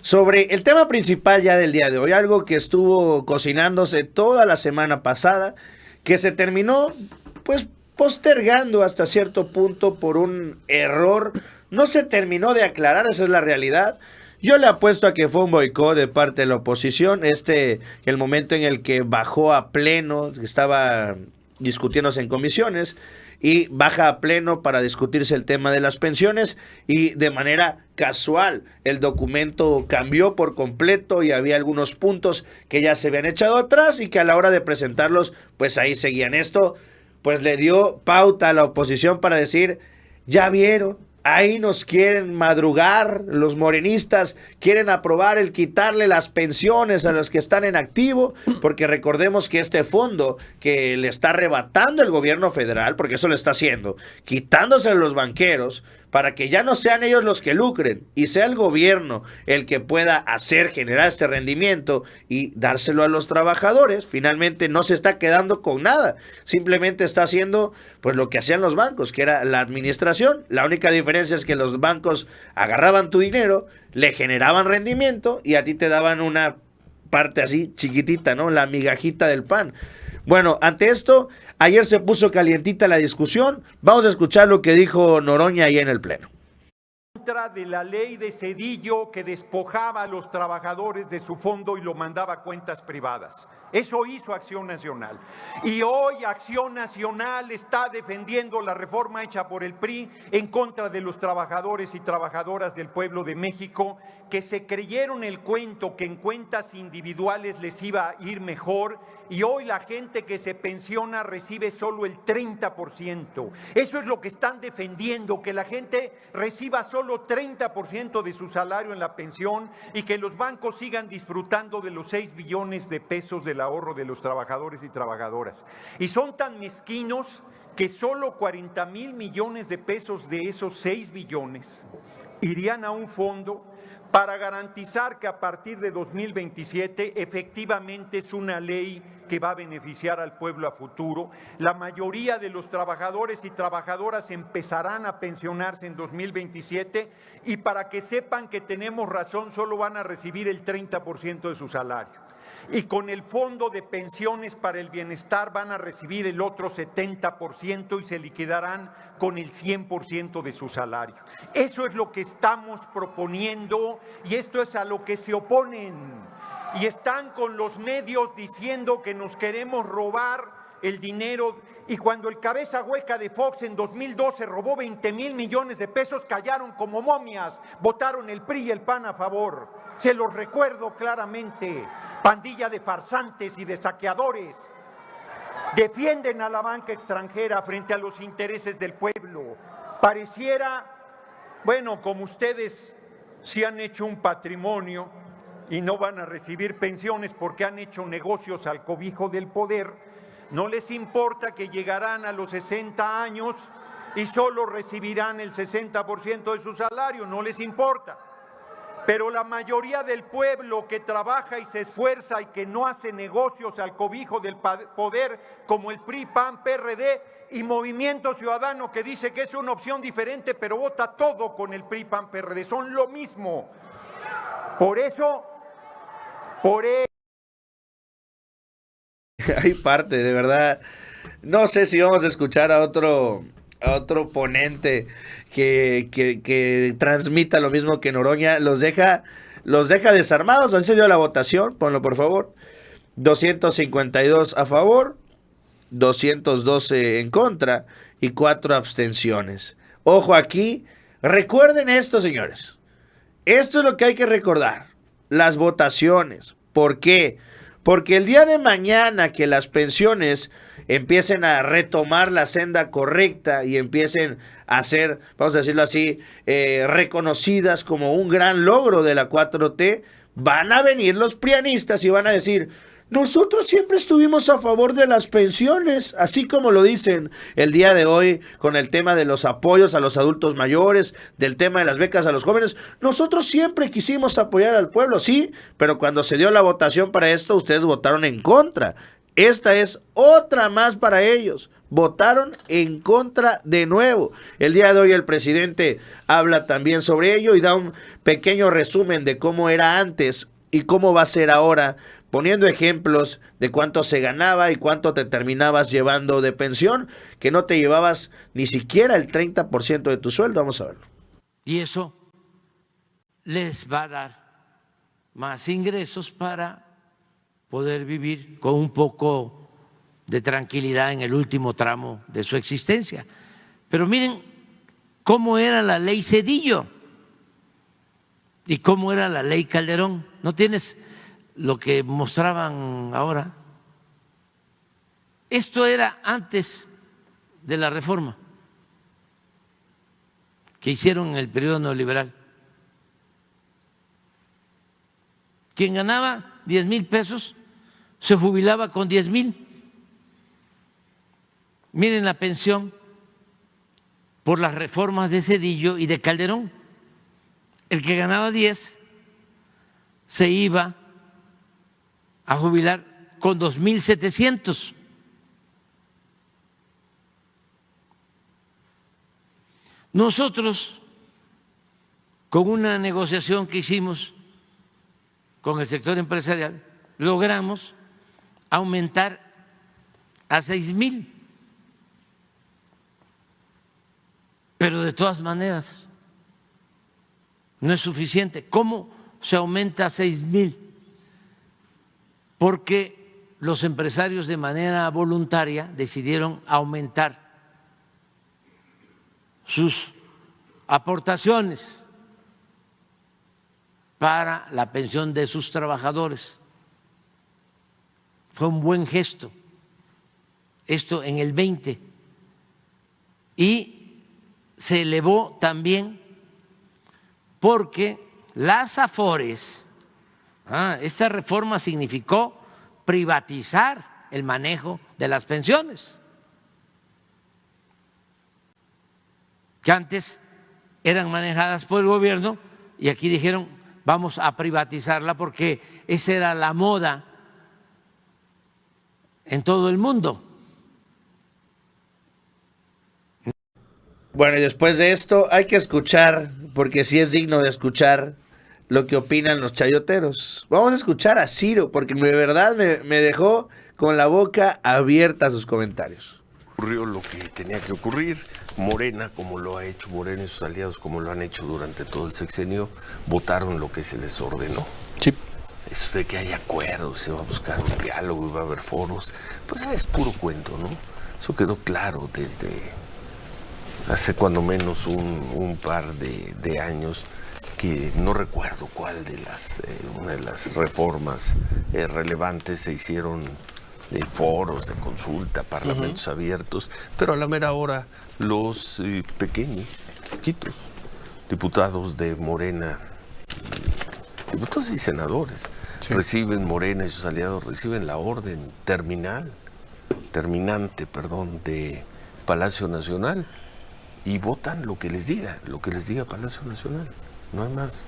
sobre el tema principal ya del día de hoy, algo que estuvo cocinándose toda la semana pasada, que se terminó pues postergando hasta cierto punto por un error. No se terminó de aclarar, esa es la realidad. Yo le apuesto a que fue un boicot de parte de la oposición. El momento en el que bajó a pleno, estaba discutiéndose en comisiones, y baja a pleno para discutirse el tema de las pensiones, y de manera casual el documento cambió por completo y había algunos puntos que ya se habían echado atrás y que a la hora de presentarlos, pues ahí seguían. Esto pues le dio pauta a la oposición para decir: ya vieron, ahí nos quieren madrugar, los morenistas quieren aprobar el quitarle las pensiones a los que están en activo, porque recordemos que este fondo que le está arrebatando el gobierno federal, porque eso lo está haciendo, quitándose a los banqueros, para que ya no sean ellos los que lucren y sea el gobierno el que pueda generar este rendimiento y dárselo a los trabajadores. Finalmente no se está quedando con nada, simplemente está haciendo pues lo que hacían los bancos, que era la administración. La única diferencia es que los bancos agarraban tu dinero, le generaban rendimiento y a ti te daban una parte así chiquitita, ¿no? La migajita del pan. Bueno, ante esto, ayer se puso calientita la discusión. Vamos a escuchar lo que dijo Noroña ahí en el Pleno. Contra de la ley de Zedillo, que despojaba a los trabajadores de su fondo y lo mandaba a cuentas privadas. Eso hizo Acción Nacional. Y hoy Acción Nacional está defendiendo la reforma hecha por el PRI en contra de los trabajadores y trabajadoras del pueblo de México, que se creyeron el cuento que en cuentas individuales les iba a ir mejor, y hoy la gente que se pensiona recibe solo el 30%. Eso es lo que están defendiendo, que la gente reciba solo 30% de su salario en la pensión y que los bancos sigan disfrutando de los 6 billones de pesos del ahorro de los trabajadores y trabajadoras. Y son tan mezquinos que solo 40,000 millones de pesos de esos 6 billones irían a un fondo para garantizar que a partir de 2027 efectivamente es una ley que va a beneficiar al pueblo a futuro. La mayoría de los trabajadores y trabajadoras empezarán a pensionarse en 2027 y, para que sepan que tenemos razón, solo van a recibir el 30% de su salario. Y con el Fondo de Pensiones para el Bienestar van a recibir el otro 70% y se liquidarán con el 100% de su salario. Eso es lo que estamos proponiendo y esto es a lo que se oponen. Y están con los medios diciendo que nos queremos robar el dinero. Y cuando el cabeza hueca de Fox en 2012 robó 20,000 millones de pesos, callaron como momias, votaron el PRI y el PAN a favor. Se los recuerdo claramente. Pandilla de farsantes y de saqueadores. Defienden a la banca extranjera frente a los intereses del pueblo. Pareciera, bueno, como ustedes sí han hecho un patrimonio y no van a recibir pensiones porque han hecho negocios al cobijo del poder, no les importa que llegarán a los 60 años y solo recibirán el 60% de su salario, no les importa. Pero la mayoría del pueblo que trabaja y se esfuerza y que no hace negocios al cobijo del poder, como el PRI, PAN, PRD y Movimiento Ciudadano, que dice que es una opción diferente, pero vota todo con el PRI, PAN, PRD, son lo mismo. Por eso... Hay parte, de verdad. No sé si vamos a escuchar a otro ponente que transmita lo mismo que Noroña. Los deja desarmados. Así se dio la votación. Ponlo, por favor. 252 a favor, 212 en contra y 4 abstenciones. Ojo aquí. Recuerden esto, señores. Esto es lo que hay que recordar. Las votaciones. ¿Por qué? Porque el día de mañana que las pensiones empiecen a retomar la senda correcta y empiecen a ser, vamos a decirlo así, reconocidas como un gran logro de la 4T, van a venir los prianistas y van a decir: nosotros siempre estuvimos a favor de las pensiones, así como lo dicen el día de hoy con el tema de los apoyos a los adultos mayores, del tema de las becas a los jóvenes. Nosotros siempre quisimos apoyar al pueblo, sí, pero cuando se dio la votación para esto, ustedes votaron en contra. Esta es otra más para ellos. Votaron en contra de nuevo. El día de hoy el presidente habla también sobre ello y da un pequeño resumen de cómo era antes y cómo va a ser ahora, poniendo ejemplos de cuánto se ganaba y cuánto te terminabas llevando de pensión, que no te llevabas ni siquiera el 30% de tu sueldo. Vamos a verlo. Y eso les va a dar más ingresos para poder vivir con un poco de tranquilidad en el último tramo de su existencia. Pero miren cómo era la ley Zedillo y cómo era la ley Calderón. ¿No tienes lo que mostraban ahora? Esto era antes de la reforma que hicieron en el periodo neoliberal. Quien ganaba 10,000 pesos se jubilaba con 10,000. Miren la pensión por las reformas de Zedillo y de Calderón. El que ganaba 10 se iba a jubilar con 2,700. Nosotros, con una negociación que hicimos con el sector empresarial, logramos aumentar a 6,000. Pero de todas maneras no es suficiente. ¿Cómo se aumenta a 6,000? Porque los empresarios de manera voluntaria decidieron aumentar sus aportaciones para la pensión de sus trabajadores. Fue un buen gesto, esto en el 20. Y se elevó también porque las Afores, esta reforma significó privatizar el manejo de las pensiones, que antes eran manejadas por el gobierno, y aquí dijeron vamos a privatizarla porque esa era la moda en todo el mundo. Bueno, y después de esto hay que escuchar, porque sí es digno de escuchar lo que opinan los chayoteros. Vamos a escuchar a Ciro, porque de verdad me dejó con la boca abierta a sus comentarios. Ocurrió lo que tenía que ocurrir. Morena, como lo ha hecho Morena y sus aliados, como lo han hecho durante todo el sexenio, votaron lo que se les ordenó. Sí. Eso de que hay acuerdos, se va a buscar un diálogo y va a haber foros, pues es puro cuento, ¿no? Eso quedó claro desde hace cuando menos un par de años, que no recuerdo cuál de una de las reformas relevantes se hicieron de foros, de consulta, parlamentos abiertos, pero a la mera hora los pequeños, poquitos, diputados de Morena, diputados y senadores, reciben, Morena y sus aliados reciben la orden terminante, de Palacio Nacional, y votan lo que les diga Palacio Nacional, no hay más.